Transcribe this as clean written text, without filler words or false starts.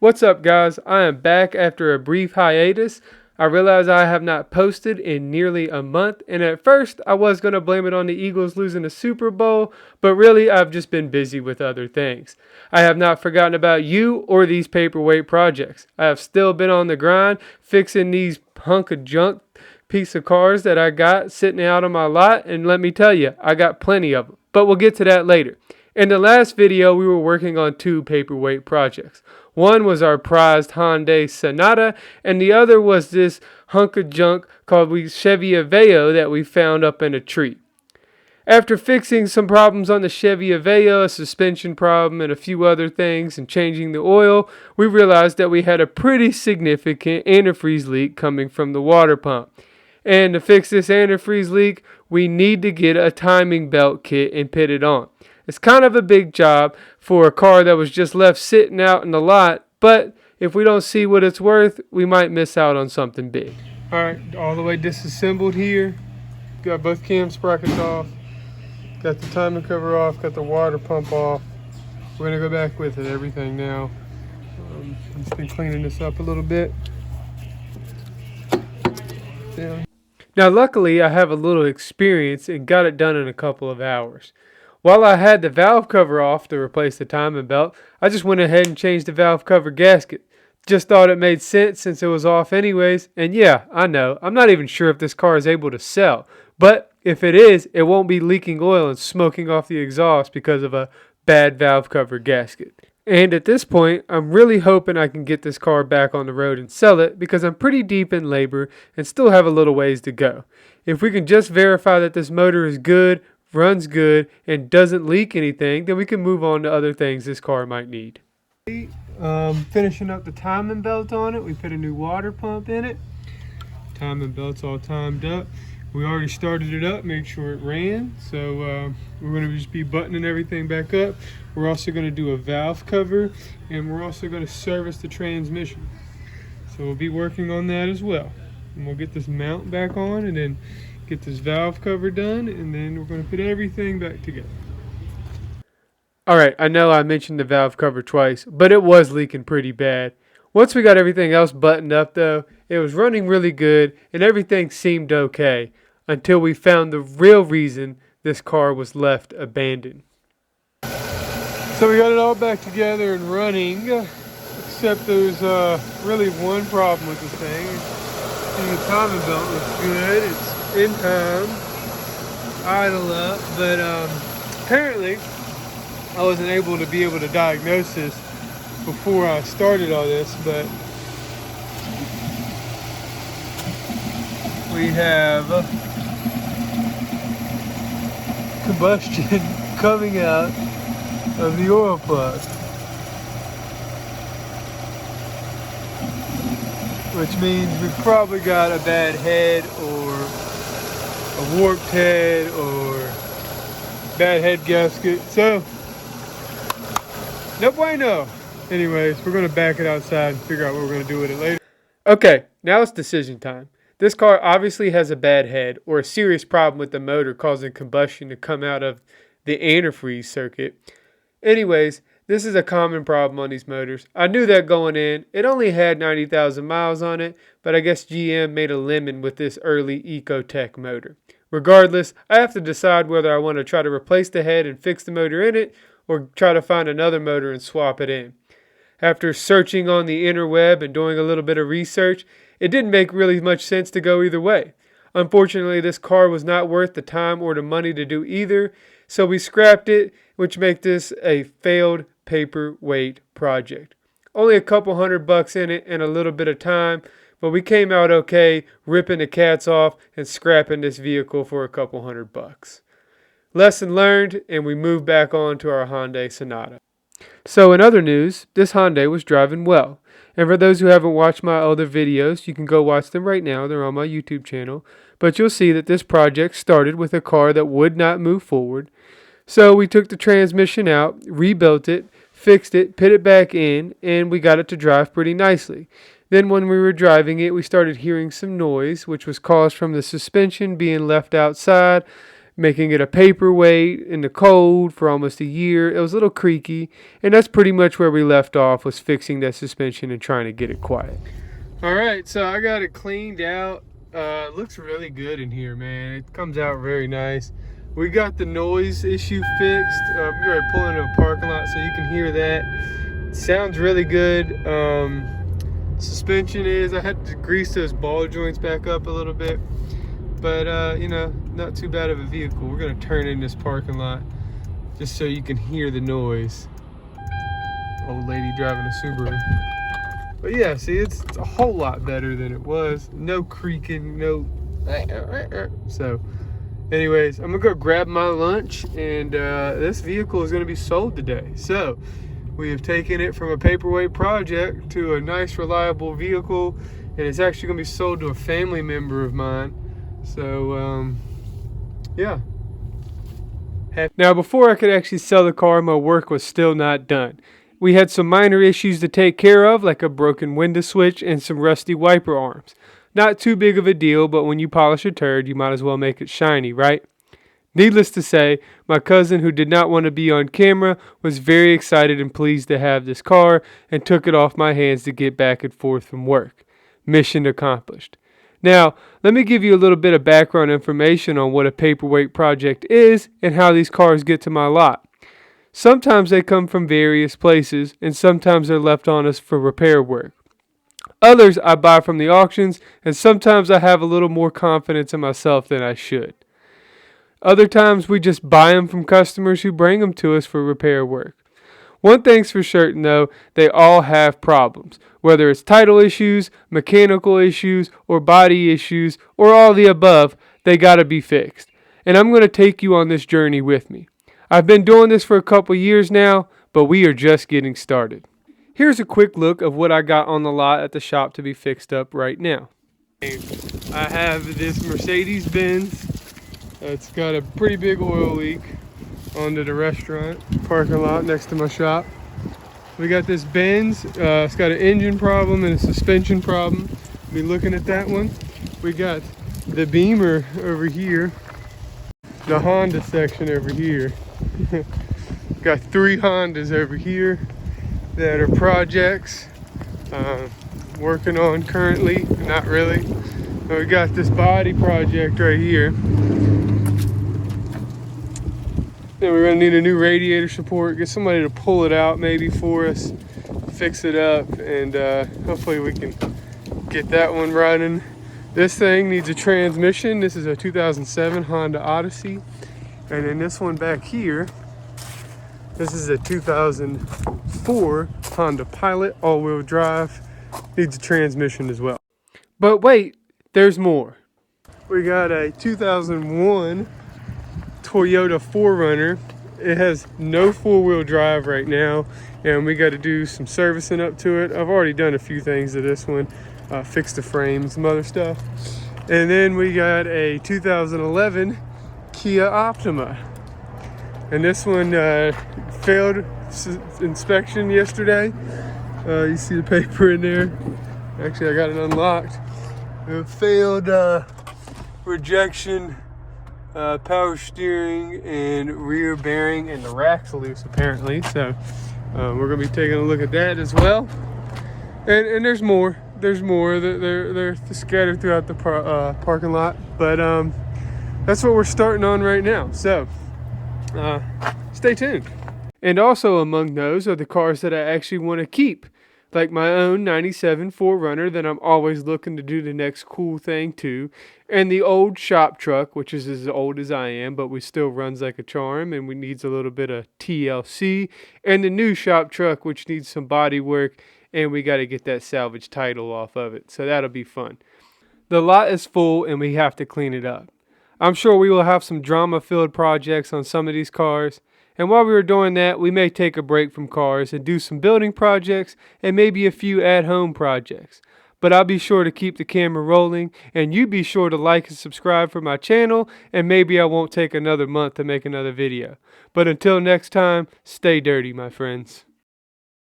What's up, guys? I am back after a brief hiatus. I realize I have not posted in nearly a month, and at first I was going to blame it on the Eagles losing the Super Bowl, but really I've just been busy with other things. I have not forgotten about you or these paperweight projects. I have still been on the grind fixing these hunk of junk piece of cars that I got sitting out on my lot, and let me tell you, I got plenty of them, but we'll get to that later. In the last video, we were working on two paperweight projects. One was our prized Hyundai Sonata, and the other was this hunk of junk called Chevy Aveo that we found up in a tree. After fixing some problems on the Chevy Aveo, a suspension problem, and a few other things, and changing the oil, we realized that we had a pretty significant antifreeze leak coming from the water pump. And to fix this antifreeze leak, we need to get a timing belt kit and put it on. It's kind of a big job for a car that was just left sitting out in the lot, but if we don't see what it's worth, we might miss out on something big. Alright, all the way disassembled here. Got both cam sprockets off. Got the timing cover off, got the water pump off. We're going to go back with it, everything now. I've just been cleaning this up a little bit. Yeah. Now luckily I have a little experience and got it done in a couple of hours. While I had the valve cover off to replace the timing belt, I just went ahead and changed the valve cover gasket. Just thought it made sense since it was off anyways, and yeah, I know, I'm not even sure if this car is able to sell, but if it is, it won't be leaking oil and smoking off the exhaust because of a bad valve cover gasket. And at this point, I'm really hoping I can get this car back on the road and sell it because I'm pretty deep in labor and still have a little ways to go. If we can just verify that this motor is good, runs good, and doesn't leak anything, then we can move on to other things this car might need. Finishing up the timing belt on it. We put a new water pump in it. Timing belt's all timed up. We already started it up, made sure it ran. So we're going to just be buttoning everything back up. We're also going to do a valve cover, and we're also going to service the transmission. So we'll be working on that as well. And we'll get this mount back on, and then get this valve cover done, and then we're going to put everything back together. Alright, I know I mentioned the valve cover twice, but it was leaking pretty bad. Once we got everything else buttoned up though, it was running really good and everything seemed okay until we found the real reason this car was left abandoned. So we got it all back together and running, except there's really one problem with the thing. The timing belt looks good, it's in time, idle up, but apparently I wasn't able to diagnose this before I started all this, but we have combustion coming out of the oil plug, which means we've probably got a bad head or a warped head or bad head gasket. So no bueno. Anyways, we're going to back it outside and figure out what we're going to do with it later. Okay, now it's decision time. This car obviously has a bad head or a serious problem with the motor causing combustion to come out of the antifreeze circuit. Anyways, this is a common problem on these motors. I knew that going in. It only had 90,000 miles on it, but I guess GM made a lemon with this early Ecotec motor. Regardless, I have to decide whether I want to try to replace the head and fix the motor in it, or try to find another motor and swap it in. After searching on the interweb and doing a little bit of research, it didn't make really much sense to go either way. Unfortunately, this car was not worth the time or the money to do either, so we scrapped it, which makes this a failed paperweight project. Only a couple $100 in it and a little bit of time, but we came out okay ripping the cats off and scrapping this vehicle for a couple $100. Lesson learned, and we moved back on to our Hyundai Sonata. So in other news, this Hyundai was driving well. And for those who haven't watched my other videos, you can go watch them right now. They're on my YouTube channel. But you'll see that this project started with a car that would not move forward. So we took the transmission out, rebuilt it, fixed it, put it back in, and we got it to drive pretty nicely. Then when we were driving it, we started hearing some noise, which was caused from the suspension being left outside, making it a paperweight in the cold for almost a year. It was a little creaky, and that's pretty much where we left off, was fixing that suspension and trying to get it quiet. All right, so I got it cleaned out. It looks really good in here, man. It comes out very nice. We got the noise issue fixed. We're going to pull into a parking lot so you can hear that. It sounds really good. Suspension is, I had to grease those ball joints back up a little bit. But, you know, not too bad of a vehicle. We're going to turn in this parking lot just so you can hear the noise. Old lady driving a Subaru. But yeah, see, it's a whole lot better than it was. No creaking, no. So, anyways, I'm gonna go grab my lunch, and this vehicle is gonna be sold today. So, we have taken it from a paperweight project to a nice, reliable vehicle, and it's actually gonna be sold to a family member of mine. So, yeah. Now, before I could actually sell the car, my work was still not done. We had some minor issues to take care of, like a broken window switch and some rusty wiper arms. Not too big of a deal, but when you polish a turd, you might as well make it shiny, right? Needless to say, my cousin, who did not want to be on camera, was very excited and pleased to have this car and took it off my hands to get back and forth from work. Mission accomplished. Now, let me give you a little bit of background information on what a paperweight project is and how these cars get to my lot. Sometimes they come from various places, and sometimes they're left on us for repair work. Others I buy from the auctions, and sometimes I have a little more confidence in myself than I should. Other times we just buy them from customers who bring them to us for repair work. One thing's for certain though, they all have problems. Whether it's title issues, mechanical issues, or body issues, or all the above, they gotta be fixed. And I'm going to take you on this journey with me. I've been doing this for a couple years now, but we are just getting started. Here's a quick look of what I got on the lot at the shop to be fixed up right now. I have this Mercedes-Benz. It's got a pretty big oil leak onto the restaurant parking lot next to my shop. We got this Benz. It's got an engine problem and a suspension problem. Be looking at that one. We got the Beamer over here. The Honda section over here. Got 3 Hondas over here that are projects, working on currently, not really. We got this body project right here. Then we're gonna need a new radiator support, get somebody to pull it out maybe for us, fix it up, and hopefully we can get that one running. This thing needs a transmission. This is a 2007 Honda Odyssey. And then this one back here, this is a 2004 Honda Pilot all-wheel drive. Needs a transmission as well. But wait, there's more. We got a 2001 Toyota 4Runner. It has no four-wheel drive right now, and we got to do some servicing up to it. I've already done a few things to this one, fixed the frame, some other stuff. And then we got a 2011 Kia Optima, and this one failed inspection yesterday. You see the paper in there. Actually, I got it unlocked. It failed rejection, power steering, and rear bearing, and the rack's loose apparently. So we're gonna be taking a look at that as well. And there's more. There's more. They're scattered throughout the parking lot, but that's what we're starting on right now. So stay tuned. And also among those are the cars that I actually want to keep, like my own 97 4Runner that I'm always looking to do the next cool thing to, and the old shop truck, which is as old as I am, but we still runs like a charm, and we needs a little bit of TLC, and the new shop truck, which needs some body work, and we got to get that salvage title off of it, so that'll be fun. The lot is full, and we have to clean it up. I'm sure we will have some drama-filled projects on some of these cars. And while we were doing that, we may take a break from cars and do some building projects and maybe a few at-home projects. But I'll be sure to keep the camera rolling, and you be sure to like and subscribe for my channel, and maybe I won't take another month to make another video. But until next time, stay dirty, my friends.